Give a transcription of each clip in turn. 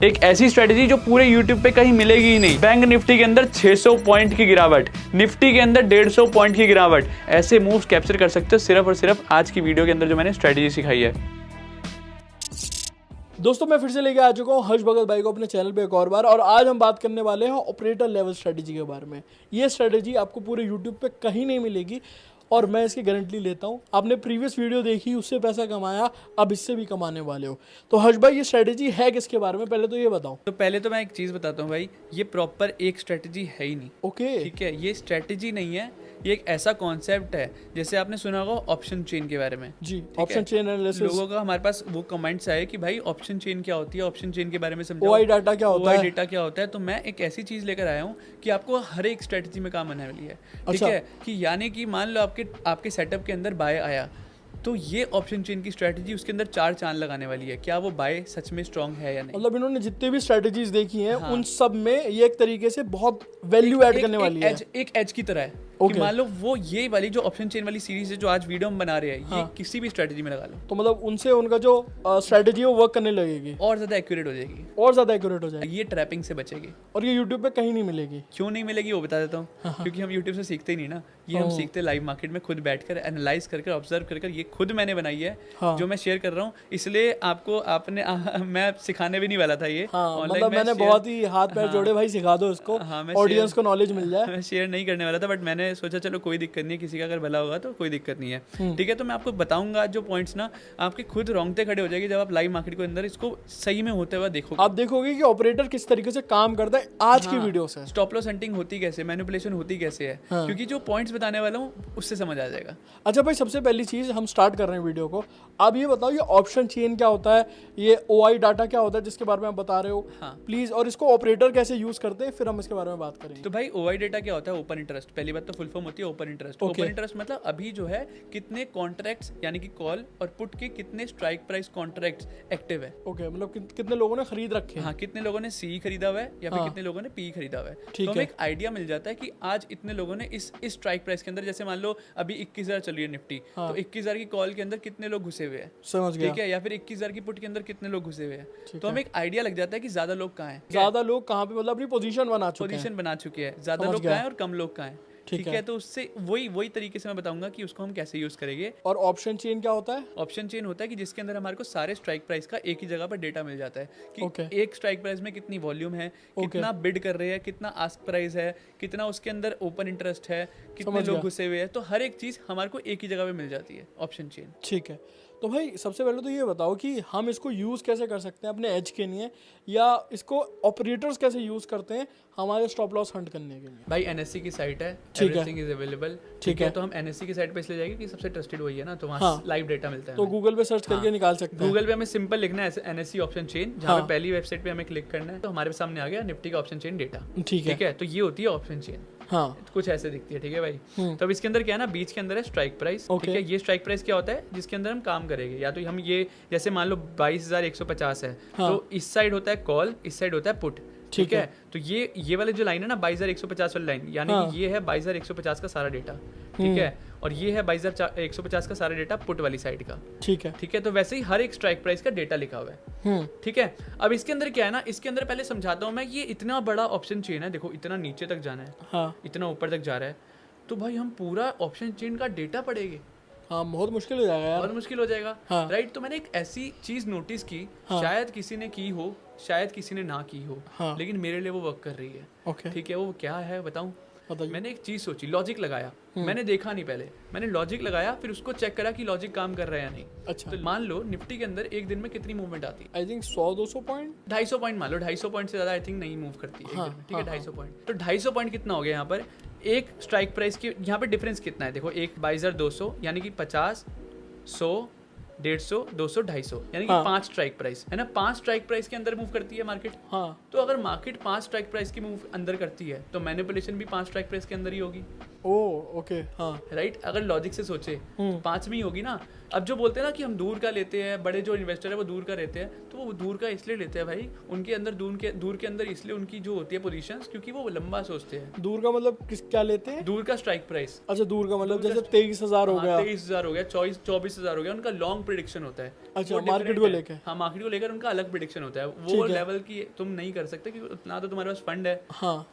एक ऐसी स्ट्रेटेजी जो पूरे यूट्यूब पे कहीं मिलेगी ही नहीं। बैंक निफ्टी के अंदर 600 पॉइंट की गिरावट, निफ्टी के अंदर 150 पॉइंट की गिरावट, ऐसे मूव्स कैप्चर कर सकते हो सिर्फ और सिर्फ आज की वीडियो के अंदर जो मैंने स्ट्रेटेजी सिखाई है। दोस्तों मैं फिर से लेके आ चुका हूँ हर्ष भगत भाई को अपने चैनल पे एक और बार, और आज हम बात करने वाले हैं ऑपरेटर लेवल स्ट्रेटेजी के बारे में। ये स्ट्रेटेजी आपको पूरे यूट्यूब पे कहीं नहीं मिलेगी और मैं इसकी गारंटी लेता हूँ। आपने प्रीवियस वीडियो देखी, उससे पैसा कमाया, अब इससे भी कमाने वाले हो। तो हर्ष भाई ये स्ट्रेटेजी है किसके बारे में, पहले तो ये बताओ। तो पहले तो मैं एक चीज़ बताता हूँ भाई, ये प्रॉपर एक स्ट्रेटेजी है ही नहीं। ओके ठीक है, ये स्ट्रेटेजी नहीं है, ये एक ऐसा कॉन्सेप्ट है। जैसे आपने सुना होगा ऑप्शन चेन के बारे में। जी, ऑप्शन चेन एनालिसिस। लोगों का हमारे पास वो कमेंट्स आए कि भाई ऑप्शन चेन क्या होती है, ऑप्शन चेन के बारे में समझाओ, ओआई डाटा क्या होता है, ओआई डाटा क्या होता है। तो मैं एक ऐसी चीज लेकर आया हूँ कि आपको हर एक स्ट्रेटेजी में काम आने वाली है। ठीक अच्छा। है, कि यानी कि मान लो आपके सेटअप के अंदर बाय आया, तो ये ऑप्शन चेन की स्ट्रेटेजी उसके अंदर 4 चांद लगाने वाली है। क्या वो बाय सच में स्ट्रांग है या नहीं। मतलब इन्होंने जितने भी स्ट्रेटेजीज देखी हैं उन सब में ये एक तरीके से बहुत वैल्यू ऐड करने वाली है। एक एज की तरह है कि Okay. मान लो वो ये वाली जो ऑप्शन चेन वाली सीरीज है जो आज वीडियो हम बना रहे हैं, ये किसी भी स्ट्रेटेजी में लगा लो तो मतलब उनसे उनका जो स्ट्रेटेजी है वो वर्क करने लगेगी और ज्यादा एक्यूरेट हो जाएगी, और ज्यादा एक्यूरेट हो जाएगी, ये ट्रैपिंग से बचेगी। और ये यूट्यूब पे कहीं नहीं मिलेगी। क्यों नहीं मिलेगी वो बता देता हूँ। क्योंकि हम यूट्यूब से सीखते ही नहीं ना, ये हम सीखते लाइव मार्केट में खुद बैठकर एनालाइज कर ऑब्जर्व कर ये खुद मैंने बनाई है। जो मैं शेयर कर रहा हूँ, इसलिए मैं सिखाने भी नहीं वाला था ये। मतलब मैंने बहुत ही हाथ पैर जोड़े, भाई सिखा दो इसको, ऑडियंस को नॉलेज मिल जाए। मैं शेयर नहीं करने वाला था, बट मैंने सोचा चलो कोई दिक्कत नहीं है, किसी का अगर भला होगा तो कोई दिक्कत नहीं है। ठीक है, तो मैं आपको बताऊंगा जो पॉइंट्स ना आपके खुद रोंगटे खड़े हो जाएंगे जब आप लाइव मार्केट के अंदर इसको सही में होते हुए देखोगे। आप देखोगे कि ऑपरेटर किस तरीके से काम करता है आज की वीडियो से। स्टॉप लॉस हंटिंग होती कैसे, मैनिपुलेशन होती कैसे है, क्योंकि जो पॉइंट्स बताने वाला हूँ उससे समझ आ जाएगा। अच्छा भाई, सबसे पहली चीज हम स्टार्ट कर रहे हैं वीडियो को। आप ये बताओ, ये ऑप्शन चेन क्या होता है, ये ओआई डाटा क्या होता है जिसके बारे में आप बता रहे हो, प्लीज, और इसको ऑपरेटर कैसे यूज करते हैं, फिर हम इसके बारे में बात करेंगे। तो भाई ओआई डाटा क्या होता है, ओपन इंटरेस्ट। पहली बात तो फुल फॉर्म होती है ओपन इंटरेस्ट। ओपन इंटरेस्ट मतलब अभी जो है कितने कॉन्ट्रैक्ट्स यानी कि कॉल और पुट के कितने स्ट्राइक प्राइस कॉन्ट्रैक्ट्स एक्टिव है। ओके, मतलब कितने लोगों ने खरीद रखे हैं। हाँ, कितने लोगों ने सी खरीदा हुआ है या फिर कितने लोगों ने पी खरीदा हुआ है। तो हमें एक आइडिया मिल जाता है कि आज इतने लोगों ने इस स्ट्राइक प्राइस के अंदर, जैसे मान लो अभी 21,000 चल रही है निफ्टी, तो 21,000 की कॉल के अंदर कितने लोग घुसे हुए हैं, समझ गया। ठीक है, या फिर 21,000 की पुट के अंदर कितने लोग घुसे हुए हैं। तो हमें एक आइडिया लग जाता है कि ज्यादा लोग कहाँ हैं, ज्यादा लोग कहाँ पे, मतलब अपनी पोजीशन बना चुके हैं, ज्यादा लोग कहाँ हैं और कम लोग कहाँ हैं। ठीक है, तो उससे वही तरीके से मैं बताऊंगा कि उसको हम कैसे यूज करेंगे। और ऑप्शन चेन क्या होता है? ऑप्शन चेन होता है कि जिसके अंदर हमारे को सारे स्ट्राइक प्राइस का एक ही जगह पर डेटा मिल जाता है कि एक स्ट्राइक प्राइस में कितनी वॉल्यूम है, कितना बिड कर रहे हैं, कितना आस्क प्राइस है, कितना उसके अंदर ओपन इंटरेस्ट है, कितने लोग घुसे हुए हैं। तो हर एक चीज हमारे को एक ही जगह पे मिल जाती है, ऑप्शन चेन। ठीक है, तो भाई सबसे पहले तो ये बताओ कि हम इसको यूज़ कैसे कर सकते हैं अपने एज के लिए, या इसको ऑपरेटर्स कैसे यूज़ करते हैं हमारे स्टॉप लॉस हंट करने के लिए। भाई एनएससी की साइट है, एवरीथिंग इज अवेलेबल। ठीक है, तो हम एनएससी की साइट पे इसलिए जाएंगे कि सबसे ट्रस्टेड वही है ना, तो वहाँ लाइव डेटा मिलता है। तो गूगल पे सर्च करके निकाल सकते हैं। गूगल पे हमें सिंपल लिखना है एनएससी ऑप्शन चेन, जहाँ पे पहली वेबसाइट पे हमें क्लिक करना है, तो हमारे सामने आ गया निफ्टी का ऑप्शन चेन डेटा। ठीक है, तो ये होती है ऑप्शन चेन। हाँ, कुछ ऐसे दिखती है। ठीक है भाई, तो अब इसके अंदर क्या है ना, बीच के अंदर है स्ट्राइक प्राइस। ठीक है, ये स्ट्राइक प्राइस क्या होता है जिसके अंदर हम काम करेंगे, या तो हम ये जैसे मान लो 22,150 है, तो इस साइड होता है कॉल, इस साइड होता है पुट। ठीक है, तो ये वाले जो लाइन है ना 22,150 वाली लाइन, यानी कि ये है 22,150 का सारा डेटा। ठीक है, और ये है 22,150 का सारा डेटा पुट वाली साइड का। ठीक है, तो वैसे ही हर एक स्ट्राइक प्राइस का डेटा लिखा हुआ है। ठीक है, अब इसके अंदर क्या है ना, इसके अंदर पहले समझाता हूँ मैं। ये इतना बड़ा ऑप्शन चेन है, देखो इतना नीचे तक जाना है, इतना ऊपर तक जा रहा है, तो भाई हम पूरा ऑप्शन चेन का डेटा पढ़ेंगे। हाँ, बहुत मुश्किल हो जाएगा यार, बहुत मुश्किल हो जाएगा। राइट, तो मैंने एक ऐसी चीज नोटिस की, शायद किसी ने की हो, शायद किसी ने ना की हो, लेकिन मेरे लिए वो वर्क कर रही है। ठीक है, वो क्या है बताऊं? मैंने एक चीज सोची, लॉजिक लगाया। मैंने देखा नहीं पहले, मैंने लॉजिक लगाया, फिर उसको चेक करा कि लॉजिक काम कर रहा है या नहीं। अच्छा, तो मान लो निफ्टी के अंदर एक दिन में कितनी मूवमेंट आती है? आई थिंक 100-200 पॉइंट, 250 पॉइंट मान लो। 250 पॉइंट से ज्यादा आई थिंक नहीं मूव करती है। ठीक है, 250 पॉइंट, तो 250 पॉइंट कितना हो गया यहाँ पर? एक स्ट्राइक प्राइस की यहाँ पे डिफरेंस कितना है, देखो, एक 22,200 यानी कि 50, 100, 150, 200, 250, यानी कि 5 स्ट्राइक प्राइस है ना। 5 स्ट्राइक प्राइस के अंदर मूव करती है मार्केट। तो अगर मार्केट 5 स्ट्राइक प्राइस की मूव अंदर करती है, तो मैनिपुलेशन भी 5 स्ट्राइक प्राइस के अंदर ही होगी। ओके, राइट, अगर लॉजिक से सोचे तो 5 में ही होगी ना। अब जो बोलते हैं ना कि हम दूर का लेते हैं, बड़े जो इन्वेस्टर है वो दूर का लेते हैं, तो वो दूर का इसलिए लेते हैं भाई, उनके अंदर दूर के अंदर इसलिए उनकी जो होती है पोजीशंस, क्योंकि वो लंबा सोचते हैं। दूर का मतलब क्या लेते हैं? दूर का स्ट्राइक प्राइस। अच्छा, दूर का मतलब जैसे 23,000 हो गया, 23,000 हो गया, 24,000 हो गया, उनका लॉन्ग प्रिडिक्शन होता है। अच्छा, मार्केट को लेकर? हाँ, मार्केट को लेकर उनका अलग प्रिडिक्शन होता है। वो लेवल की तुम नहीं कर सकते क्योंकि ना तो तुम्हारे पास फंड है,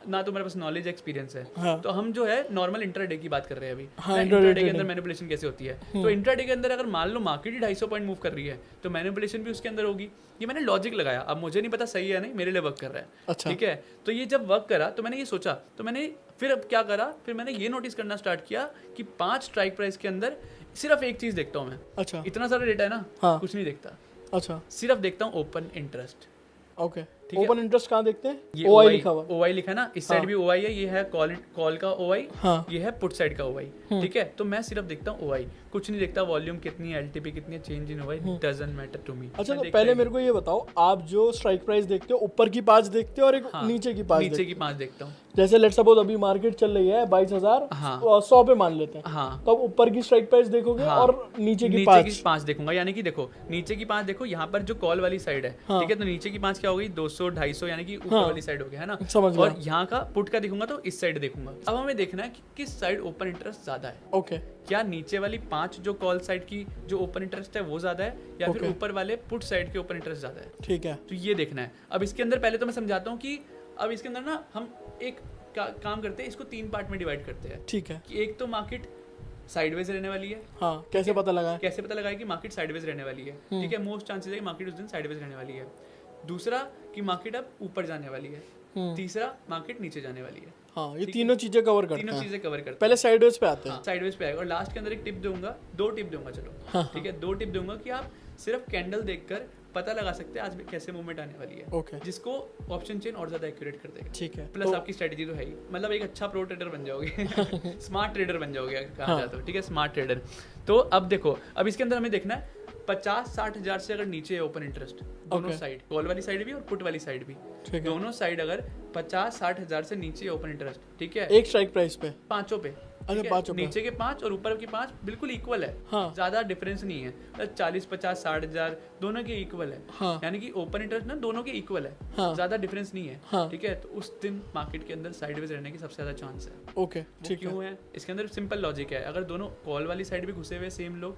ना तुम्हारे पास नॉलेज एक्सपीरियंस है। तो हम जो है नॉर्मल इंट्राडे की बात कर रहे हैं अभी। इंट्राडे के अंदर मैनिपुलेशन कैसे होती है, तो इंट्राडे के अंदर अगर मान लो मार्केट ही 250 पॉइंट मूव कर रही है तो मैनिपुलेशन भी उसके अंदर होगी। ये मैंने लॉजिक लगाया, अब मुझे नहीं पता सही है नहीं, मेरे लिए वर्क कर रहा है। अच्छा, ठीक है। तो ये जब वर्क करा तो मैंने ये सोचा, तो मैंने फिर अब क्या करा, फिर मैंने ये नोटिस करना स्टार्ट किया कि 5 स्ट्राइक प्राइस के अंदर सिर्फ एक चीज देखता हूँ मैं। अच्छा, इतना सारा डेटा है ना, कुछ नहीं देखता। अच्छा, सिर्फ देखता हूँ open interest. Okay, open interest कहाँ देखते हैं? ये ओआई लिखा हुआ, ओआई लिखा है ना, इस साइड भी ओआई है, ये है कॉल का ओआई, ये है पुट साइड का ओआई। ठीक है, तो मैं सिर्फ देखता हूँ ओआई, कुछ नहीं देखता वॉल्यूम कितनी है, एलटीपी कितनी है, change in OI doesn't matter to me. अच्छा, तो पहले मेरे को ये बताओ, आप जो स्ट्राइक प्राइस देखते हो ऊपर की 5 देखते हो और एक नीचे की 5? नीचे की 5 देखता हूँ। जैसे लेट्स सपोज अभी मार्केट चल रही है 22,100 पे मान लेते हैं, तो आप ऊपर की स्ट्राइक प्राइस देखोगे और नीचे की 5 देखूंगा। यानी कि देखो नीचे की 5 देखो, यहाँ पर जो कॉल वाली साइड है, ठीक है, तो नीचे की 5 क्या हो गई, 200 250, यानी कि ऊपर वाली साइड हो गया है ना। और यहाँ का पुट का देखूंगा तो इस साइड देखूंगा। अब हमें देखना है कि किस साइड ओपन इंटरेस्ट ज्यादा है। ओके, क्या नीचे वाली 5 जो कॉल साइड की जो ओपन इंटरेस्ट है वो ज्यादा है, या फिर ऊपर वाले पुट साइड के ओपन इंटरेस्ट ज्यादा है? ठीक है, तो ये देखना है। अब इसके अंदर पहले तो मैं समझाता हूँ कि अब इसके अंदर ना हम एक काम करते हैं, इसको 3 पार्ट में डिवाइड करते हैं। ठीक है, कि एक तो मार्केट साइडवेज रहने वाली है। हाँ, कैसे पता लगा है? कैसे पता लगा है कि मार्केट साइडवेज रहने वाली है? ठीक है, मोस्ट चांसेस है कि मार्केट उस दिन साइडवेज रहने वाली है। दूसरा कि मार्केट अब ऊपर जाने वाली है। तीसरा मार्केट नीचे जाने वाली है। हाँ, ये तीनों चीजें कवर करते हैं। तीनों चीजें कवर करते हैं। पहले साइडवेज पे आते हैं। साइडवेज पे आएगा और लास्ट के अंदर एक टिप दूंगा, 2 टिप दूंगा, चलो ठीक है, 2 टिप दूंगा कि आप सिर्फ कैंडल देखकर पता लगा सकते हैं आज कैसे मूवमेंट आने वाली है। ओके, जिसको ऑप्शन चेन और ज्यादा एक्यूरेट कर देगा। ठीक है, प्लस आपकी स्ट्रेटजी तो है ही, मतलब एक अच्छा प्रो ट्रेडर बन जाओगे स्मार्ट ट्रेडर बन जाओगे अगर कहा जाए तो। ठीक है, स्मार्ट ट्रेडर। तो अब देखो, अब इसके अंदर हमें देखना है 50-60 हजार से अगर नीचे है ओपन इंटरेस्ट, दोनों साइड, कॉल वाली साइड भी और पुट वाली साइड भी, दोनों साइड अगर 50-60 हजार से नीचे है ओपन इंटरेस्ट, ठीक है, एक स्ट्राइक प्राइस पे, पांचों पे, नीचे के 5 और ऊपर के 5 बिल्कुल इक्वल है। ज्यादा डिफरेंस नहीं है, 40-50-60 हजार दोनों के इक्वल है। यानी कि ओपन इंटरेस्ट ना दोनों के इक्वल है, ज्यादा डिफरेंस नहीं है। ठीक है, तो उस दिन मार्केट के अंदर साइडवेज रहने की सबसे ज्यादा चांस है। ओके, ठीक क्यों है? इसके अंदर सिंपल लॉजिक है, अगर दोनों कॉल वाली साइड भी घुसे हुए सेम लोग,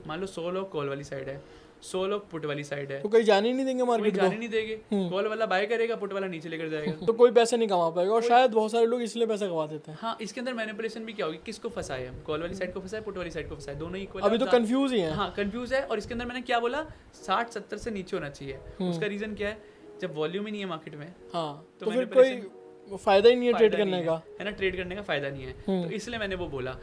मान लो 100 लोग कॉल वाली साइड है, 100 लोग पुट वाली साइड है, तो कोई जाने नहीं देंगे मार्केट को, जाने नहीं देंगे। कॉल वाला बाय करेगा, पुट वाला नीचे लेकर जाएगा, तो कोई पैसा नहीं कमा पाएगा। और शायद बहुत सारे लोग इसलिए पैसा कमा देते हैं। हाँ, इसके अंदर मैनिपुलेशन भी क्या होगी, किसको फंसाए हम, कॉल वाली साइड को फंसाए, पुट वाली साइड को फंसाए, दोनों इक्वल। अभी तो कंफ्यूज ही है। हाँ, कंफ्यूज है। और इसके अंदर मैंने क्या बोला, 60-70 से नीचे होना चाहिए। उसका रीजन क्या है, जब वॉल्यूम ही नहीं है मार्केट में, तो फिर कोई फायदा ही नहीं है ट्रेड करने का, है ना, ट्रेड करने का फायदा नहीं है। तो इसलिए मैंने वो बोला।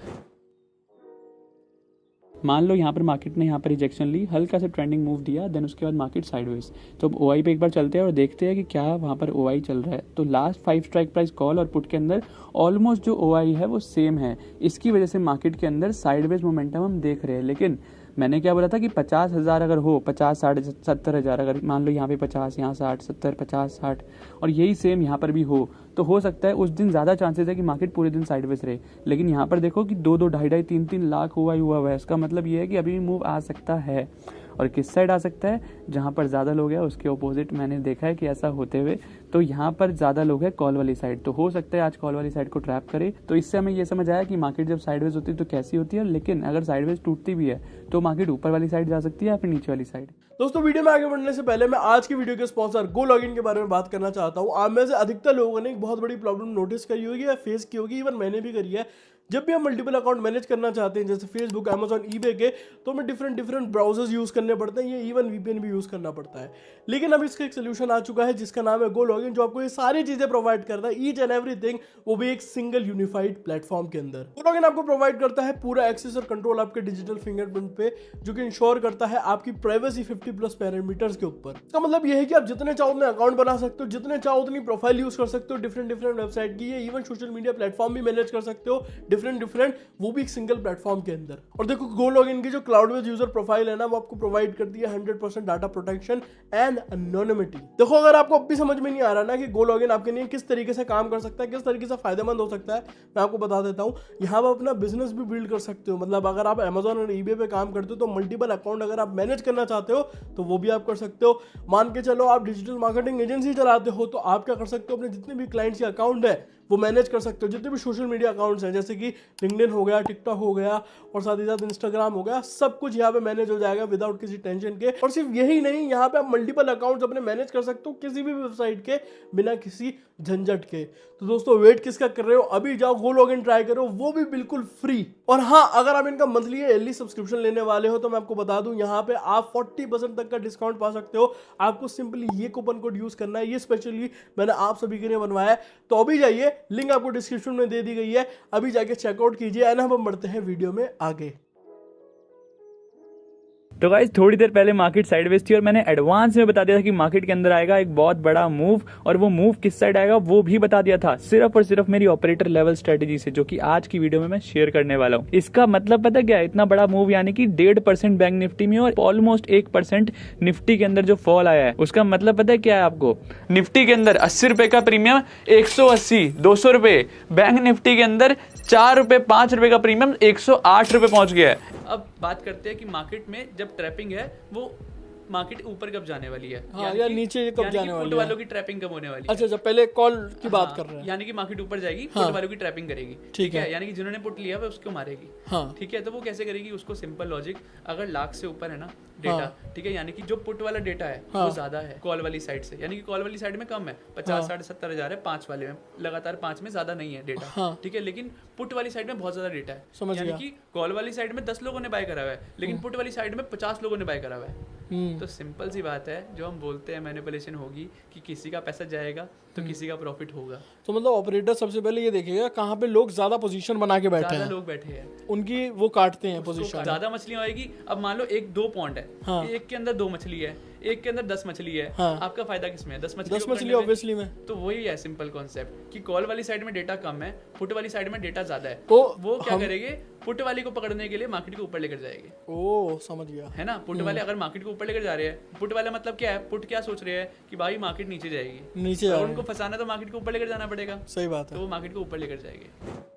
मान लो यहाँ पर मार्केट ने यहाँ पर रिजेक्शन ली, हल्का सा ट्रेंडिंग मूव दिया, देन उसके बाद मार्केट साइडवेज। तो अब ओआई पे एक बार चलते हैं और देखते हैं कि क्या वहाँ पर ओआई चल रहा है। तो लास्ट 5 स्ट्राइक प्राइस कॉल और पुट के अंदर ऑलमोस्ट जो ओआई है वो सेम है। इसकी वजह से मार्केट के अंदर साइडवेज मोमेंटम हम देख रहे हैं। लेकिन मैंने क्या बोला था कि 50,000 अगर हो, 50-60-70 हज़ार, अगर मान लो यहाँ पे 50, यहाँ 60, 70, 50, 60 और यही सेम यहाँ पर भी हो, तो हो सकता है उस दिन ज़्यादा चांसेस है कि मार्केट पूरे दिन साइडवेज रहे। लेकिन यहाँ पर देखो कि 2-2, 2.5-2, 3-3 लाख हुआ है। इसका मतलब ये है कि अभी भी मूव आ सकता है। और किस साइड आ सकता है, जहाँ पर ज़्यादा लोग हैं उसके ऑपोजिट मैंने देखा है कि ऐसा होते हुए। तो यहाँ पर ज़्यादा लोग हैं कॉल वाली साइड, तो हो सकता है आज कॉल वाली साइड को ट्रैप करे। तो इससे हमें ये समझ आया कि मार्केट जब साइडवेज होती है तो कैसी होती है। लेकिन अगर साइडवेज टूटती भी है तो मार्केट ऊपर वाली साइड जा सकती है या फिर नीचे वाली साइड। दोस्तों, वीडियो में आगे बढ़ने से पहले मैं आज की वीडियो के स्पॉन्सर गो लॉगिन के बारे में बात करना चाहता हूँ। आप में से अधिकतर लोगों ने एक बहुत बड़ी प्रॉब्लम नोटिस करी होगी या फेस की होगी, इवन मैंने भी करी है। जब भी हम मल्टीपल अकाउंट मैनेज करना चाहते हैं, जैसे फेसबुक, अमेजॉन, ईबे के, तो हमें डिफरेंट ब्राउजर्स यूज़ करने पड़ते हैं, ये इवन वीपीएन भी यूज़ करना पड़ता है। लेकिन अब इसका एक सोल्यूशन आ चुका है जिसका नाम है गो लॉगिन, जो आपको ये सारी चीज़ें प्रोवाइड करता है, ईच एंड एवरीथिंग, वो भी एक सिंगल यूनिफाइड प्लेटफॉर्म के अंदर। गो लॉगिन आपको प्रोवाइड करता है पूरा एक्सेस और कंट्रोल आपके डिजिटल फिंगरप्रिंट पे, जो कि इंश्योर करता है आपकी प्राइवेसी 50+ पैरामीटर्स के ऊपर। इसका मतलब ये है कि आप जितने चाहो उतने अकाउंट बना सकते हो, जितने चाहो उतनी प्रोफाइल यूज कर सकते हो डिफरेंट वेबसाइट की, ये इवन सोशल मीडिया प्लेटफॉर्म भी मैनेज कर सकते हो डिफरेंट, वो भी एक सिंगल प्लेटफॉर्म के अंदर। और देखो गो लॉगिन की जो क्लाउड बेस्ड यूजर प्रोफाइल है ना, वो आपको प्रोवाइड करती है 100% डाटा प्रोटेक्शन एंड एनोनिमिटी। देखो अगर आपको अब भी समझ में नहीं आ रहा ना कि गो लॉगिन आपके लिए किस तरीके से काम कर सकता है, किस तरीके से फायदेमंद हो सकता है, मैं आपको बता देता हूँ। यहाँ पर अपना बिजनेस भी बिल्ड कर सकते हो। मतलब अगर आप Amazon और eBay पे काम करते हो तो मल्टीपल अकाउंट अगर आप मैनेज करना चाहते हो तो वो भी आप कर सकते हो। मान के चलो आप डिजिटल मार्केटिंग एजेंसी चलाते हो तो आप क्या कर सकते हो, अपने जितने भी क्लाइंट्स के अकाउंट है वो मैनेज कर सकते हो। जितने भी सोशल मीडिया अकाउंट्स हैं जैसे कि लिंक्डइन हो गया, टिकटॉक हो गया और साथ ही साथ इंस्टाग्राम हो गया, सब कुछ यहाँ पे मैनेज हो जाएगा विदाउट किसी टेंशन के। और सिर्फ यही नहीं, यहाँ पे आप मल्टीपल अकाउंट्स अपने मैनेज कर सकते हो किसी भी वेबसाइट के बिना किसी झंझट के। तो दोस्तों वेट किसका कर रहे हो, अभी जाओ गो लॉगिन ट्राई करो, वो भी बिल्कुल फ्री। और हाँ, अगर आप इनका मंथली या ईयरली सब्सक्रिप्शन लेने वाले हो तो मैं आपको बता दूं यहाँ पे आप 40% तक का डिस्काउंट पा सकते हो। आपको सिंपली ये कूपन कोड यूज करना है, ये स्पेशली मैंने आप सभी के लिए बनवाया है। तो अभी जाइए, लिंक आपको डिस्क्रिप्शन में दे दी गई है, अभी जाके चेकआउट कीजिए। एंड हम बढ़ते हैं वीडियो में आगे। तो गाइस थोड़ी देर पहले मार्केट साइडवेज थी और मैंने एडवांस में बता दिया था कि मार्केट के अंदर आएगा एक बहुत बड़ा मूव, और वो मूव किस साइड आएगा वो भी बता दिया था, सिर्फ और सिर्फ मेरी ऑपरेटर लेवल स्ट्रेटेजी से, जो कि आज की वीडियो में मैं शेयर करने वाला हूँ। इसका मतलब पता क्या है, इतना बड़ा मूव यानी कि 1.5% बैंक निफ्टी में और ऑलमोस्ट 1% निफ्टी के अंदर जो फॉल आया है, उसका मतलब पता है क्या है आपको। निफ्टी के अंदर 80 रुपए का प्रीमियम 180, 200 रुपए, बैंक निफ्टी के अंदर 4 रुपए 5 रुपए का प्रीमियम 108 रुपए पहुंच गया है। अब बात करते हैं कि मार्केट में जब ट्रैपिंग है वो मार्केट ऊपर कब जाने वाली है, हाँ, या नीचे कब जाने वाली है, पुट वालों की ट्रैपिंग कब होने वाली है। अच्छा, पहले कॉल की बात कर रहे हैं, यानी कि मार्केट ऊपर जाएगी, पुट वालों की ट्रैपिंग करेगी, ठीक है, यानी कि जिन्होंने पुट लिया है उसको मारेगी, ठीक है। तो वो कैसे करेगी, उसको सिंपल लॉजिक, अगर लाख से ऊपर है ना डेटा, ठीक है, यानी कि जो पुट वाला डेटा है वो ज्यादा है कॉल वाली साइड से, यानी कि कॉल वाली साइड में कम है, 50-70 हजार है, 5 वाले में लगातार 5 में ज्यादा नहीं है डेटा, ठीक है, लेकिन पुट वाली साइड में बहुत ज्यादा डेटा है। यानी कि कॉल वाली साइड में 10 लोगों ने बाय करा हुआ है, लेकिन पुट वाली साइड में 50 लोगों ने बाय करा हुआ है। तो सिंपल सी बात है, जो हम बोलते हैं मैनिपुलेशन होगी कि किसी का पैसा जाएगा तो किसी का प्रॉफिट होगा। तो मतलब ऑपरेटर सबसे पहले ये देखेगा कहाँ पे लोग ज्यादा पोजीशन बना के बैठे हैं, ज्यादा लोग बैठे हैं, उनकी वो काटते हैं पोजीशन, ज्यादा मछलियां आएगी। अब मान लो 1-2 पॉइंट है, हाँ। एक के अंदर 2 मछली है, एक के अंदर 10 मछली है, हाँ। आपका फायदा किसमें है, 10 मछली ऑब्वियसली में। तो वही है सिंपल कॉन्सेप्ट कि कॉल वाली साइड में डेटा कम है, पुट वाली साइड में डेटा ज्यादा है, तो वो क्या करेंगे, पुट वाली को पकड़ने के लिए मार्केट को ऊपर लेकर जाएंगे। ओह समझ गया, है ना। पुट वाले अगर मार्केट को ऊपर लेकर जा रहे हैं, पुट वाला मतलब क्या है, पुट क्या सोच रहे हैं कि भाई मार्केट नीचे जाएगी, नीचे अगर उनको फंसाना तो मार्केट को ऊपर लेकर जाना पड़ेगा। सही बात है, तो वो मार्केट को ऊपर लेकर जाएंगे।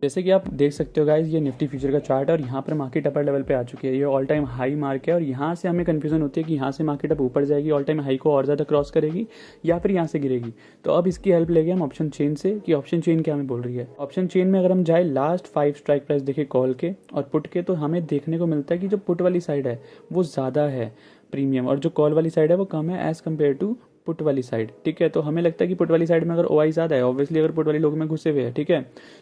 जैसे कि आप देख सकते हो गाइस, ये निफ्टी फ्यूचर का चार्ट है और यहाँ पर मार्केट अपर लेवल पे आ चुकी है, ये ऑल टाइम हाई मार्क है और यहाँ से हमें कंफ्यूजन होती है कि यहाँ से मार्केट अब ऊपर जाएगी, ऑल टाइम हाई को और ज़्यादा क्रॉस करेगी या फिर यहाँ से गिरेगी। तो अब इसकी हेल्प लेंगे हम ऑप्शन चेन से कि ऑप्शन चेन क्या हमें बोल रही है। ऑप्शन चेन में अगर हम जाए लास्ट 5 स्ट्राइक प्राइस देखें कॉल के और पुट के, तो हमें देखने को मिलता है कि जो पुट वाली साइड है वो ज़्यादा है प्रीमियम और जो कॉल वाली साइड है वो कम है एज़ कम्पेयर टू पुट वाली साइड, ठीक है। तो हमें लगता है कि पुट वाली साइड में अगर ओआई ज़्यादा है, ऑब्वियसली अगर पुट वाले लोग में घुसे हुए हैं, ठीक है,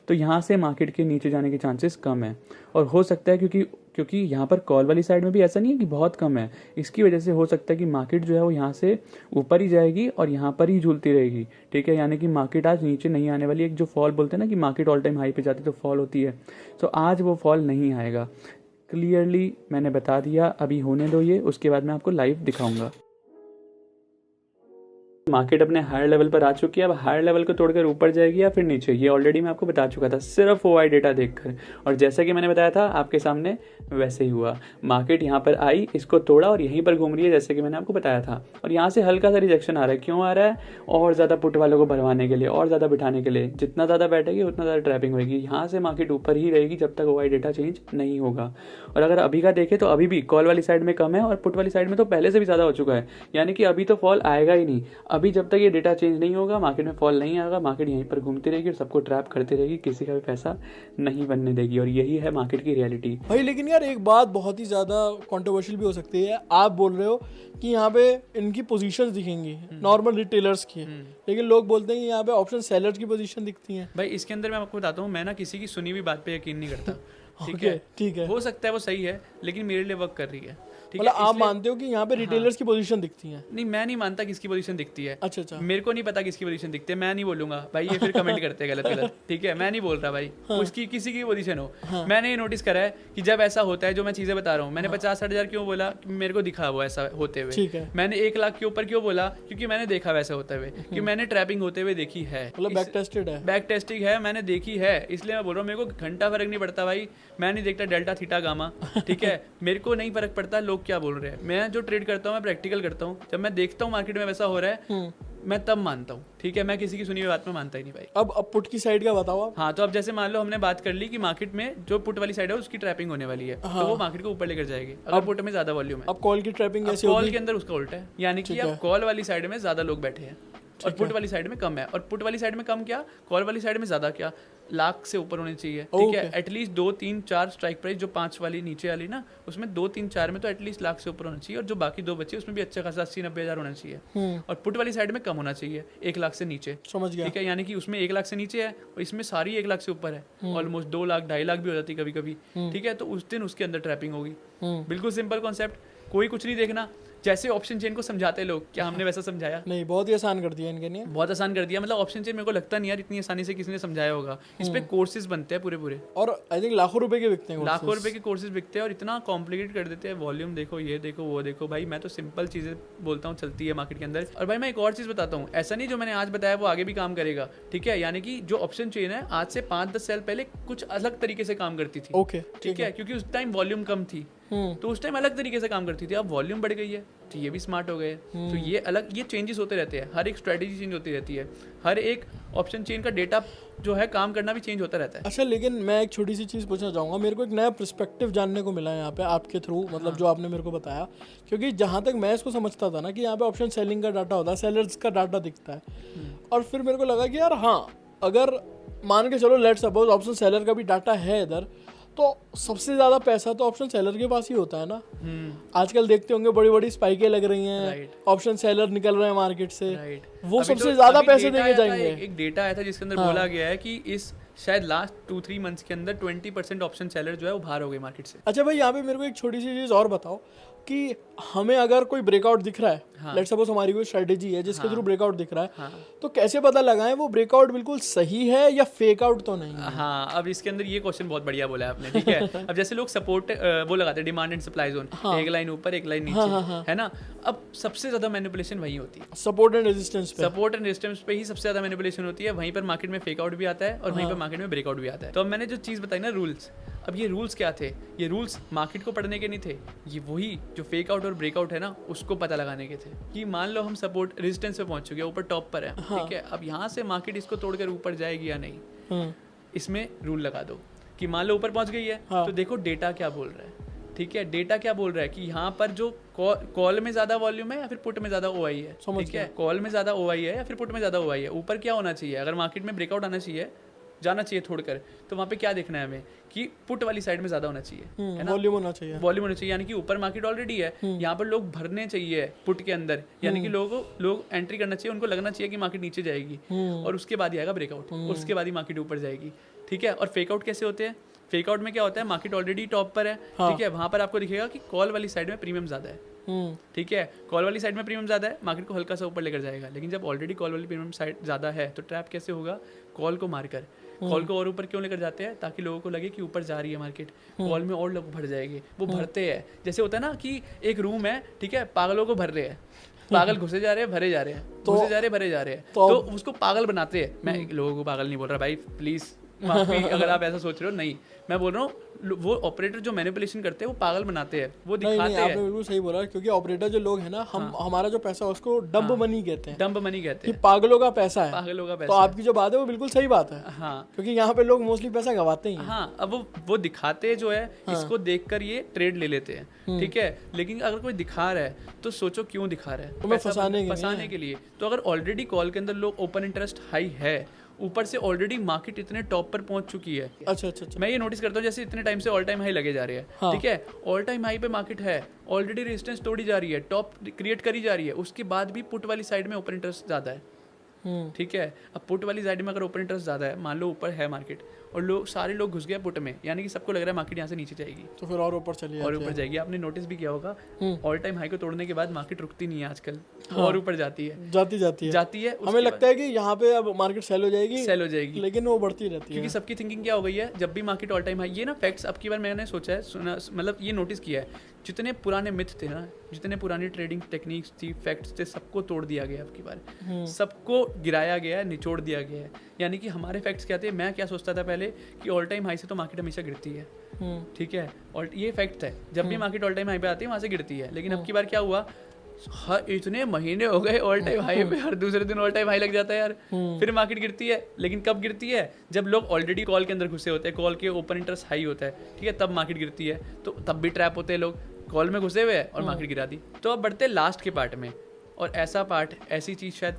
तो यहाँ से मार्केट के नीचे जाने के चांसेस कम है। और हो सकता है क्योंकि यहाँ पर कॉल वाली साइड में भी ऐसा नहीं है कि बहुत कम है, इसकी वजह से हो सकता है कि मार्केट जो है वो यहाँ से ऊपर ही जाएगी और यहाँ पर ही झूलती रहेगी, ठीक है। यानी कि मार्केट आज नीचे नहीं आने वाली। एक जो फॉल बोलते हैं ना कि मार्केट ऑल टाइम हाई पे जाती है तो फॉल होती है, तो आज वो फॉल नहीं आएगा। क्लियरली मैंने बता दिया, अभी होने दो ये, उसके बाद मैं आपको लाइव दिखाऊंगा। मार्केट अपने हायर लेवल पर आ चुकी है, अब हायर लेवल को तोड़कर ऊपर जाएगी या फिर नीचे, ये ऑलरेडी मैं आपको बता चुका था सिर्फ ओआई डेटा देखकर। और जैसा कि मैंने बताया था आपके सामने वैसे ही हुआ, मार्केट यहाँ पर आई, इसको तोड़ा और यहीं पर घूम रही है जैसे कि मैंने आपको बताया था। और यहाँ से हल्का सा रिजेक्शन आ रहा है, क्यों आ रहा है, और ज़्यादा पुट वालों को भरवाने के लिए और ज़्यादा बिठाने के लिए। जितना ज़्यादा बैठेगी उतना ज़्यादा ट्रैपिंग होगी, यहाँ से मार्केट ऊपर ही रहेगी जब तक ओआई डेटा चेंज नहीं होगा। और अगर अभी का देखें तो अभी भी कॉल वाली साइड में कम है और पुट वाली साइड में तो पहले से भी ज़्यादा हो चुका है, यानी कि अभी तो फॉल आएगा ही नहीं। अभी जब तक ये डेटा चेंज नहीं होगा मार्केट में फॉल नहीं आएगा, मार्केट यहीं पर घूमती रहेगी और सबको ट्रैप करती रहेगी, किसी का भी पैसा नहीं बनने देगी। और यही है मार्केट की रियलिटी भाई। लेकिन यार एक बात बहुत ही ज़्यादा कंट्रोवर्शियल भी हो सकती है, आप बोल रहे हो कि यहाँ पे इनकी पोजीशंस दिखेंगी नॉर्मल रिटेलर्स की, लेकिन लोग बोलते हैं कि यहाँ पे ऑप्शन सेलर्स की पोजीशन दिखती हैं। भाई इसके अंदर मैं आपको बताता हूँ, मैं ना किसी की सुनी हुई बात पे यकीन नहीं करता, ठीक है, ठीक है, हो सकता है वो सही है लेकिन मेरे लिए वर्क कर रही है। मतलब आप मानते हो कि यहाँ पे रिटेलर्स की पोजीशन दिखती है? नहीं, मैं नहीं मानता किसकी पोजीशन दिखती है। अच्छा, मेरे को नहीं पता किसकी पोजीशन दिखती है, मैं नहीं बोलूंगा भाई, ये फिर कमेंट करते हैं गलत। ठीक है, मैं नहीं बोल रहा भाई उसकी किसी की पोजीशन हो। मैंने ये नोटिस करा है कि जब ऐसा होता है, जो मैं चीजें बता रहा हूँ, मैंने 50-60 हजार क्यों बोला, मेरे को दिखा वो ऐसा होते हुए। मैंने 1 लाख के ऊपर क्यों बोला, क्योंकि मैंने देखा वैसे होते हुए, कि मैंने ट्रैपिंग होते हुए देखी है, बैक टेस्टेड है, बैक टेस्टिंग है, मैंने देखी है, इसलिए मैं बोल रहा हूँ। मेरे को घंटा फर्क नहीं पड़ता भाई, मैं नहीं देखता डेल्टा थीटा गामा, ठीक है, मेरे को नहीं फर्क पड़ता लोग क्या बोल रहे हैं। मैं जो ट्रेड करता हूँ मैं प्रैक्टिकल करता हूँ, जब मैं देखता हूँ मार्केट में वैसा हो रहा है मैं तब मानता हूँ, ठीक है, मैं किसी की सुनी हुई बात में मानता ही नहीं भाई। अब पुट की साइड का बताओ आप। हाँ, तो अब जैसे मान लो हमने बात कर ली कि मार्केट में जो पुट वाली साइड है उसकी ट्रैपिंग होने वाली है, तो वो मार्केट को ऊपर लेकर जाएगी अगर पुट में ज्यादा वॉल्यूम है। अब कॉल की ट्रैपिंग कैसे होगी? कॉल के अंदर उसका उल्टा है, यानी कि अब कॉल वाली साइड में ज्यादा लोग बैठे हैं और पुट वाली साइड में कम है। और पुट वाली साइड में कम क्या, कॉल वाली साइड में ज्यादा क्या, लाख से ऊपर होने चाहिए, ठीक है, एटलीस्ट 2, 3, 4 स्ट्राइक प्राइस, जो 5 वाली नीचे वाली ना, उसमें 2, 3, 4 में तो एटलीस्ट लाख से ऊपर होना चाहिए, और जो बाकी 2 बचे उसमें भी अच्छा खासा 80-90 हजार होना चाहिए। और पुट वाली साइड में कम होना चाहिए, 1 लाख से नीचे। समझ गया, ठीक है, यानी कि उसमें 1 लाख से नीचे है और इसमें सारी 1 लाख से ऊपर है, ऑलमोस्ट 2 लाख 2.5 लाख भी हो जाती कभी कभी, ठीक है, तो उस दिन उसके अंदर ट्रैपिंग होगी। बिल्कुल सिंपल कॉन्सेप्ट, कोई कुछ नहीं देखना, जैसे ऑप्शन चेन को समझाते लोग, क्या हमने वैसा समझाया? नहीं, बहुत ही आसान कर दिया इनके लिए, बहुत आसान कर दिया। मतलब ऑप्शन चेन मेरे को लगता नहीं यार इतनी आसानी से किसी ने समझाया होगा। इस पे कोर्सेज बनते हैं पूरे, और आई थिंक लाखों रुपए के बिकते हैं, लाखों रुपए के कोर्सेज बिकते हैं, और इतना कॉम्प्लिकेट कर देते हैं, वॉल्यूम देखो, ये देखो, वो देखो। भाई मैं तो सिंपल चीजें बोलता हूँ, चलती है मार्केट के अंदर। और भाई मैं एक और चीज बताता हूँ, ऐसा नहीं जो मैंने आज बताया वो आगे भी काम करेगा, ठीक है, यानी कि जो ऑप्शन चेन है आज से 5-10 साल पहले कुछ अलग तरीके से काम करती थी, ओके, ठीक है, क्योंकि उस टाइम वॉल्यूम कम थी, तो उस टाइम अलग तरीके से काम करती थी। अब वॉल्यूम बढ़ गई है तो ये भी स्मार्ट हो गए, तो ये अलग, ये चेंजेस होते रहते हैं, हर एक स्ट्रेटेजी चेंज होती रहती है, हर एक ऑप्शन चेन का डेटा जो है काम करना भी चेंज होता रहता है। अच्छा, लेकिन मैं एक छोटी सी चीज़ पूछना चाहूँगा, मेरे को एक नया पर्सपेक्टिव जानने को मिला है यहाँ पे आपके थ्रू, मतलब जो आपने मेरे को बताया, क्योंकि जहाँ तक मैं इसको समझता था ना कि यहाँ पे ऑप्शन सेलिंग का डाटा होता है, सेलर्स का डाटा दिखता है, और फिर मेरे को लगा कि यार हाँ, अगर मान के चलो लेट्स सपोज ऑप्शन सेलर का भी डाटा है इधर, तो सबसे ज्यादा पैसा तो ऑप्शन सेलर के पास ही होता है ना। आजकल देखते होंगे बड़ी बड़ी स्पाइकें लग रही हैं, ऑप्शन सेलर निकल रहे हैं मार्केट से, वो सबसे ज्यादा पैसे देके जाएंगे। एक डेटा आया था जिसके अंदर बोला गया है कि इस शायद लास्ट 2-3 मंथ्स के अंदर 20% ऑप्शन सेलर जो है वो बाहर हो गए मार्केट से। अच्छा भाई, यहाँ पे मेरे को एक छोटी सी चीज और बताओ कि हमें अगर कोई ब्रेकआउट दिख रहा है, लेट्स सपोज हमारी कोई स्ट्रेटेजी है जिसके थ्रू ब्रेकआउट दिख रहा है, तो कैसे पता लगाएं वो ब्रेकआउट बिल्कुल सही है या फेक आउट तो नहीं है? हाँ, अब इसके अंदर ये क्वेश्चन बहुत बढ़िया बोला है आपने, ठीक है। अब जैसे लोग सपोर्ट वो लगाते हैं, डिमांड एंड सप्लाई जोन, एक लाइन ऊपर एक लाइन नीचे, है ना। अब सबसे ज्यादा मैनिपुलेशन वही होती है सपोर्ट एंड रेजिस्टेंस पे, सपोर्ट एंड रेजिस्टेंस पे ही सबसे ज्यादा मैनिपुलेशन होती है। वहीं पर मार्केट में फेक आउट भी आता है और वहीं पर मार्केट में ब्रेकआउट भी आता है। तो अब मैंने जो चीज बताई ना, रूल्स, अब ये रूल्स क्या थे? ये रूल्स मार्केट को पढ़ने के नहीं थे, ये वही जो फेक आउट और ब्रेकआउट है ना उसको पता लगाने के थे। कि मान लो हम सपोर्ट रेजिस्टेंस पे पहुंच चुके हैं, ऊपर टॉप पर है, ठीक है, अब यहाँ से मार्केट इसको तोड़कर ऊपर जाएगी या नहीं, इसमें रूल लगा दो कि मान लो ऊपर पहुंच गई है, तो देखो डेटा क्या बोल रहा है, ठीक है, डेटा क्या बोल रहा है कि यहाँ पर जो कॉल में ज्यादा वॉल्यूम है या फिर पुट में ज्यादा ओआई है, ठीक है, कॉल में ज्यादा ओआई है या फिर पुट में ज्यादा ओआई है, ऊपर क्या होना चाहिए, अगर मार्केट में ब्रेकआउट आना चाहिए, जाना चाहिए छोड़कर, तो वहाँ पे क्या देखना है हमें कि पुट वाली साइड में ज्यादा होना चाहिए, है ना, वॉल्यूम होना चाहिए, वॉल्यूम होना चाहिए, यानी कि ऊपर मार्केट ऑलरेडी है, यहाँ पर लोग भरने चाहिए पुट के अंदर, यानी कि लोग एंट्री करना चाहिए, उनको लगना चाहिए कि मार्केट नीचे जाएगी, और उसके बाद ही आएगा ब्रेकआउट, उसके बाद ही मार्केट ऊपर जाएगी, ठीक है। और फेक आउट कैसे होते हैं? फेक आउट में क्या होता है, मार्केट ऑलरेडी टॉप पर है, ठीक है, वहां पर आपको दिखेगा कि कॉल वाली साइड में प्रीमियम ज्यादा है, ठीक है, कॉल वाली साइड में प्रीमियम ज्यादा है, मार्केट को हल्का सा ऊपर लेकर जाएगा। लेकिन जब ऑलरेडी कॉल वाली प्रीमियम साइड ज्यादा है तो ट्रैप कैसे होगा? कॉल को मारकर, कॉल को और ऊपर क्यों लेकर जाते हैं? ताकि लोगों को लगे कि ऊपर जा रही है मार्केट, कॉल में और लोग भर जाएंगे, वो भरते हैं। जैसे होता है ना कि एक रूम है, ठीक है, पागलों को भर रहे हैं, पागल घुसे जा रहे हैं, भरे जा रहे हैं, घुसे जा रहे हैं, भरे जा रहे हैं, तो उसको पागल बनाते हैं। मैं लोगों को पागल नहीं बोल रहा भाई, प्लीज माफी अगर आप ऐसा सोच रहे हो, नहीं, मैं बोल रहा हूँ वो ऑपरेटर जो मैनिपुलेशन करते हैं वो पागल बनाते हैं, वो दिखाते हैं। आपने बिल्कुल सही बोला, क्योंकि ऑपरेटर जो लोग हैं ना, हमारा जो पैसा उसको डंप मनी कहते हैं, डंप मनी कहते हैं, पागलों का पैसा है, पागलों का पैसा। तो आपकी जो बात है वो बिल्कुल सही बात है, हाँ, क्योंकि यहाँ पे लोग मोस्टली पैसा गवाते हैं। हाँ, अब वो दिखाते जो है, इसको देखकर ये ट्रेड ले लेते हैं, ठीक है। लेकिन अगर कोई दिखा रहा है तो सोचो क्यों दिखा रहा है, तो फंसाने के लिए। तो अगर ऑलरेडी कॉल के अंदर लोग ओपन इंटरेस्ट हाई है, ऊपर से ऑलरेडी मार्केट इतने टॉप पर पहुंच चुकी है। अच्छा, मैं ये नोटिस करता हूँ, जैसे इतने टाइम से ऑल टाइम हाई लगे जा रहे हैं, ठीक है, ऑल टाइम हाई पे मार्केट है, ऑलरेडी रेजिस्टेंस तोड़ी जा रही है, टॉप क्रिएट करी जा रही है, उसके बाद भी पुट वाली साइड में ओपन इंटरेस्ट ज्यादा है, ठीक है। अब पुट वाली साइड में अगर ओपन इंटरेस्ट ज्यादा है, मान लो ऊपर है मार्केट, और लोग सारे लोग घुस गए पुट में, यानी कि सबको लग रहा है मार्केट यहाँ से नीचे जाएगी, तो फिर और ऊपर चली और ऊपर जाएगी। आपने नोटिस भी किया होगा ऑल टाइम हाई को तोड़ने के बाद मार्केट रुकती नहीं है आजकल, और ऊपर जाती है जाती है। हमें लगता है कि यहाँ पे अब मार्केट सेल हो जाएगी, लेकिन वो बढ़ती रहती है, क्योंकि सबकी थिंकिंग क्या हो गई है, जब भी मार्केट ऑल टाइम हाई, ये ना फैक्ट्स अब की बार मैंने सोचा है, सुना, मतलब ये नोटिस किया है, जितने पुराने मिथ थे ना, जितने पुरानी ट्रेडिंग टेक्निक्स थी, फैक्ट्स थे, सबको तोड़ दिया गया अब की बार, सबको गिराया गया है, निचोड़ दिया गया है। यानी कि हमारे फैक्ट्स क्या थे, मैं क्या सोचता था पहले कि ऑल टाइम हाई से तो मार्केट हमेशा गिरती है, ठीक है, और ये फैक्ट है, जब भी मार्केट ऑल टाइम हाई पे आती है वहाँ से गिरती है। लेकिन अब की बार क्या हुआ, इतने महीने हो गए ऑल टाइम हाई पे, हर दूसरे दिन ऑल टाइम हाई लग जाता है यार, फिर मार्केट गिरती है। लेकिन कब गिरती है, जब लोग ऑलरेडी कॉल के अंदर घुसे होते हैं, कॉल के ओपन इंटरेस्ट हाई होता है, ठीक है, तब मार्केट गिरती है। तो तब भी ट्रैप होते हैं लोग, कॉल में घुसे हुए हैं और मार्केट गिरा दी। तो अब बढ़ते लास्ट के पार्ट में, और ऐसा पार्ट, ऐसी चीज़ शायद,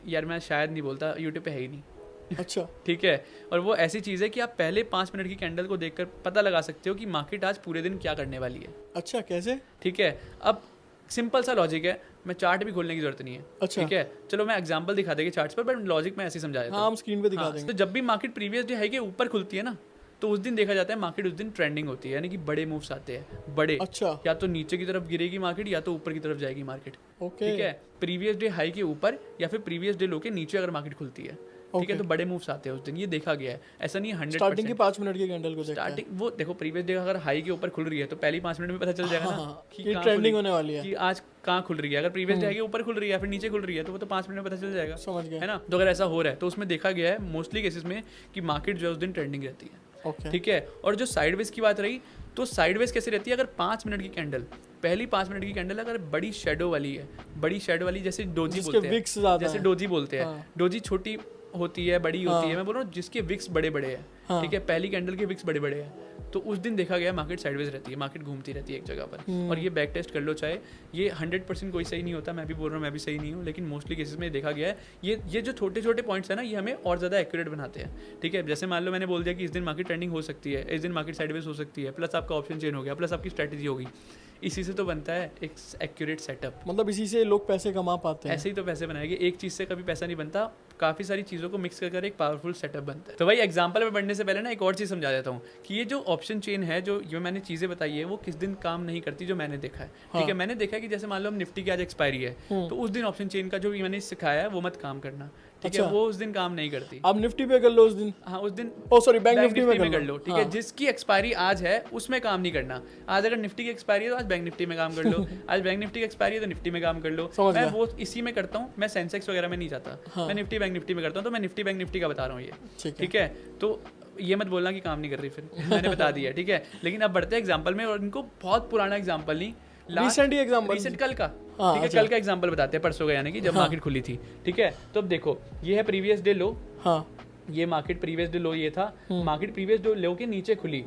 यार मैं शायद नहीं बोलता, यूट्यूब पे है ही नहीं। अच्छा ठीक है, और वो ऐसी चीज़ है कि आप पहले 5 मिनट की कैंडल को देखकर पता लगा सकते हो कि मार्केट आज पूरे दिन क्या करने वाली है। अच्छा, कैसे? ठीक है, अब सिंपल सा लॉजिक है, मैं चार्ट भी खोलने की जरूरत नहीं है। अच्छा, ठीक है, चलो मैं एग्जांपल दिखा देंगे चार्ट्स पर, बट लॉजिक मैं ऐसे ही समझा देता हूं। हाँ, हम स्क्रीन पे दिखा देंगे। तो जब भी मार्केट प्रीवियस डे हाई के ऊपर खुलती है ना, तो उस दिन देखा जाता है मार्केट उस दिन ट्रेंडिंग होती है, यानी कि बड़े मूव्स आते हैं, बड़े। अच्छा, या तो नीचे की तरफ गिरेगी मार्केट, या तो ऊपर की तरफ जाएगी मार्केट। ओके, ठीक है, प्रीवियस डे हाई के ऊपर या फिर प्रीवियस डे लो के नीचे अगर मार्केट खुलती है, ठीक है, तो बड़े मूव्स आते हैं उस दिन, ये देखा गया है। ऐसा नहीं 100% स्टार्टिंग की 5 मिनट की कैंडल को स्टार्टिंग वो देखो, प्रीवियस डे अगर हाई के ऊपर खुल रही है तो पहली 5 मिनट में पता चल जाएगा ना कि ट्रेंडिंग होने वाली है, कि आज कहाँ खुल रही है। अगर प्रीवियस डे हाई के ऊपर खुल रही है फिर नीचे खुल रही है, तो वो तो 5 मिनट में पता चल जाएगा, समझ गए, है ना। तो अगर ऐसा हो रहा है तो उसमें देखा गया है मोस्टली केसेस में कि मार्केट जो है उस दिन ट्रेंडिंग रहती है, ठीक है। और जो साइडवेज की बात रही, तो साइडवेज कैसे रहती है, अगर 5 मिनट की कैंडल, पहली 5 मिनट की कैंडल अगर बड़ी शेडो वाली है, बड़ी शेडो वाली, जैसे डोजी बोलते हैं, जैसे डोजी बोलते हैं, डोजी छोटी होती है, बड़ी होती है, मैं बोल रहा हूँ जिसके विक्स बड़े बड़े हैं, ठीक है, पहली कैंडल के विक्स बड़े बड़े हैं, तो उस दिन देखा गया मार्केट साइडवेज रहती है, मार्केट घूमती रहती है एक जगह पर। और ये बैक टेस्ट कर लो, चाहे ये 100% कोई सही नहीं होता, मैं भी बोल रहा हूँ मैं भी सही नहीं हूँ, लेकिन मोस्टली केसेस में देखा गया है ये जो छोटे छोटे पॉइंट्स है ना, ये हमें और ज़्यादा एक्यूरेट बनाते हैं, ठीक है। जैसे मान लो मैंने बोल दिया कि इस दिन मार्केट ट्रेंडिंग हो सकती है, इस दिन मार्केट साइडवेज हो सकती है, प्लस आपका ऑप्शन चेंज हो गया, प्लस आपकी स्ट्रैटेजी होगी, इसी से तो बनता है एक एक्यूरेट सेटअप। मतलब इसी से लोग पैसे कमा पाते हैं, ऐसे ही तो पैसे बनाएंगे, एक चीज़ से कभी पैसा नहीं बनता, काफ़ी सारी चीज़ों को मिक्स कर एक पावरफुल सेटअप बनता है। तो भाई एग्जांपल में बढ़ने से पहले ना एक और चीज़ समझा देता हूँ कि ये जो ऑप्शन चेन है, जो मैंने चीज़ें बताई है, वो किस दिन काम नहीं करती, जो मैंने देखा है, ठीक है। मैंने देखा है कि जैसे मान लो हम निफ्टी की आज एक्सपायरी है, तो उस दिन ऑप्शन चेन का जो मैंने सिखाया है वो मत काम करना, ठीक है, वो उस दिन काम नहीं करती। आप निफ्टी पे कर लो उस दिन, हाँ उस दिन, सॉरी बैंक निफ्टी में कर लो, ठीक है। जिसकी एक्सपायरी आज है उसमें काम नहीं करना। आज अगर निफ्टी की एक्सपायरी है तो आज बैंक निफ्टी में काम कर लो, आज बैंक निफ्टी की एक्सपायरी है तो निफ्टी में काम कर लो। मैं वो इसी में करता हूँ, मैं सेंसेक्स वगैरह में नहीं जाता, मैं निफ्टी बैंक निफ्टी में करता हूँ, तो मैं निफ्टी बैंक निफ्टी का बता रहा हूँ ये, ठीक है। तो ये मत बोलना कि काम नहीं कर रही, फिर मैंने बता दिया, ठीक है। लेकिन अब बढ़ते हैं एग्जाम्पल में, और इनको बहुत पुराना एग्जाम्पल नहीं, रिसेंट कल का, ठीक है, कल का एग्जांपल बताते हैं, परसों का, यानी कि जब मार्केट खुली थी, ठीक है। तो अब देखो, ये है प्रीवियस डे लो, ये मार्केट प्रीवियस डे लो ये था, मार्केट प्रीवियस डे लो के नीचे खुली,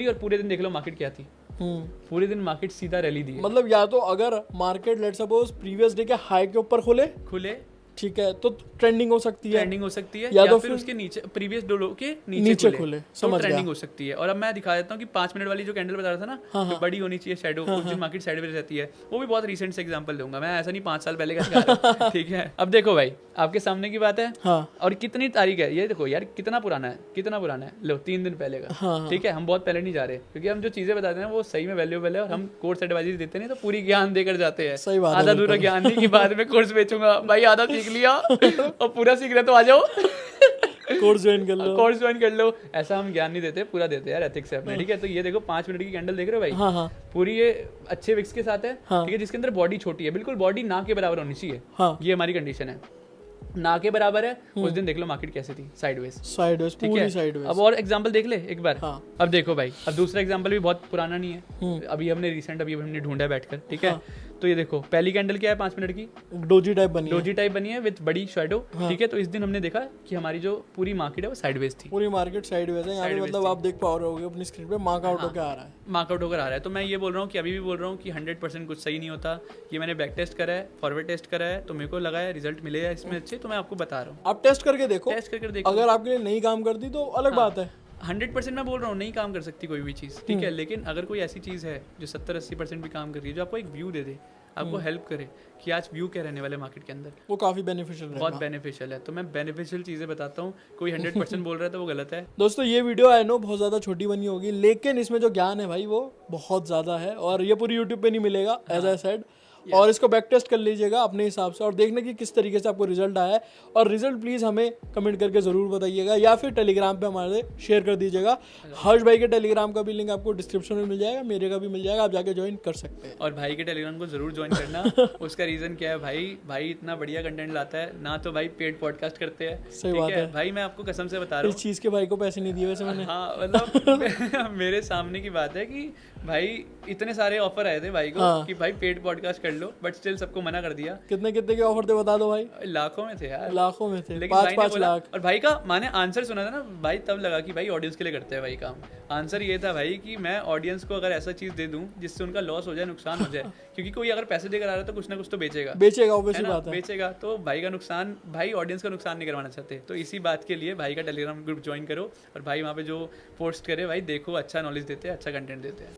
और पूरे दिन देख लो मार्केट क्या थी, पूरे दिन मार्केट सीधा रैली दी। मतलब या तो अगर market let's suppose previous day के हाई के ऊपर खुले, ठीक है, तो ट्रेंडिंग हो सकती है, या तो फिर उसके नीचे प्रीवियस डो के नीचे खुले, तो ट्रेंडिंग हो सकती है। और अब मैं दिखा देता हूँ कि 5 मिनट वाली जो कैंडल बता रहा था ना, बड़ी होनी चाहिए शैडो, उस दिन मार्केट साइडवेज रहती है, वो भी बहुत रिसेंट से एग्जांपल दूंगा मैं, ऐसा नहीं 5 साल पहले का दिखा रहा, ठीक है। अब देखो भाई, आपके सामने की बात है, और कितनी तारीख है ये देखो यार, कितना पुराना है, लो 3 दिन पहले का, ठीक है। हम बहुत पहले नहीं जा रहे, क्योंकि हम जो चीजें बताते हैं वो सही में वैल्यूएबल है, और हम कोर्स एडवाइजरी देते नहीं, तो पूरी ज्ञान देकर जाते हैं, आधा दूर ज्ञान नहीं कि बाद में कोर्स बेचूंगा, भाई आधा सीख लिया और पूरा सीख रहे तो आ जाओ कोर्स ज्वाइन कर लो, ऐसा हम ज्ञान नहीं देते, पूरा देते हैं यार एथिक्स से अपने, ठीक है। तो ये देखो 5 मिनट की कैंडल देख रहे हो भाई, पूरी ये अच्छे विक्स के साथ है, ठीक है, जिसके अंदर बॉडी छोटी है, बिल्कुल बॉडी ना के बराबर होनी चाहिए, ये हमारी कंडीशन है, ना के बराबर है। उस दिन देख लो मार्केट कैसी थी, साइडवेज, ठीक है। अब और एग्जांपल देख ले एक बार, अब देखो भाई, अब दूसरा एग्जांपल भी बहुत पुराना नहीं है, अभी हमने ढूंढा है बैठकर, ठीक है। तो ये देखो, पहली कैंडल क्या है 5 मिनट की, डोजी टाइप बनी है विद बड़ी शैडो, ठीक है। तो इस दिन हमने देखा कि हमारी जो पूरी मार्केट है वो साइडवेज थी, पूरी मार्केट साइडवेज है, यहाँ पे मतलब आप देख पा रहे होगे अपनी स्क्रीन पे मार्कआउट होकर आ रहा है। तो मैं ये बोल रहा हूँ कि अभी भी बोल रहा हूँ कि 100% कुछ सही नहीं होता, ये मैंने बैक टेस्ट करा है, फॉरवर्ड टेस्ट करा है, तो मेरे को लगा है रिजल्ट मिले हैं इसमें अच्छे, तो मैं आपको बता रहा हूँ, आप टेस्ट करके देखो, अगर आपके लिए नहीं काम करती तो अलग बात है। 100% मैं बोल रहा हूँ नहीं काम कर सकती कोई भी चीज़, ठीक है। लेकिन अगर कोई ऐसी चीज़ है जो 70-80% भी काम कर रही है, जो आपको एक व्यू दे दे, आपको हेल्प करे कि आज व्यू क्या रहने वाले मार्केट के अंदर, वो काफी बेनिफिशियल है, बहुत बेनिफिशियल है। तो मैं बेनिफिशियल चीजें बताता हूँ, कोई 100% बोल रहा है तो वो गलत है। दोस्तों ये वीडियो आई नो बहुत ज़्यादा छोटी बनी होगी, लेकिन इसमें जो ज्ञान है भाई वो बहुत ज़्यादा है, और ये पूरी यूट्यूब पे नहीं मिलेगा एज आई सेड। और इसको बैक टेस्ट कर लीजिएगा अपने हिसाब से और देखने की किस तरीके से आपको रिजल्ट आया है, और रिजल्ट प्लीज़ हमें कमेंट करके ज़रूर बताइएगा, या फिर टेलीग्राम पे हमारे शेयर कर दीजिएगा। हर्ष भाई के टेलीग्राम का भी लिंक आपको डिस्क्रिप्शन में मिल जाएगा, मेरे का भी मिल जाएगा, आप जाके ज्वाइन कर सकते हैं। और भाई के टेलीग्राम को जरूर ज्वाइन करना। उसका रीजन क्या है, भाई इतना बढ़िया कंटेंट लाता है ना, तो भाई पेड पॉडकास्ट करते हैं। सही बात है भाई, मैं आपको कसम से बता रहा हूँ, इस चीज़ के भाई को पैसे नहीं दिए वैसे मैंने। हाँ मतलब मेरे सामने की बात है कि भाई इतने सारे ऑफर आए थे भाई को कि भाई पेड पॉडकास्ट कर लो, बट स्टिल सबको मना कर दिया। कितने के ऑफर थे बता दो भाई। लाखों में थे यार, लाखों में थे, लेकिन 5-5 लाख। और भाई का मैंने आंसर सुना था ना भाई, तब लगा कि भाई ऑडियंस के लिए करते हैं भाई काम। आंसर ये था भाई कि मैं ऑडियंस को अगर ऐसा चीज दे दूं जिससे उनका लॉस हो जाए, नुकसान हो जाए, क्योंकि कोई अगर पैसे देकर आ रहा है तो कुछ ना कुछ तो बेचेगा ऑब्वियसली बात है, बेचेगा। तो भाई का नुकसान, भाई ऑडियंस का नुकसान नहीं करवाना चाहते, तो इसी बात के लिए भाई का टेलीग्राम ग्रुप ज्वाइन करो, और भाई वहाँ पे जो पोस्ट करे भाई देखो, अच्छा नॉलेज देते हैं, अच्छा कंटेंट देते हैं।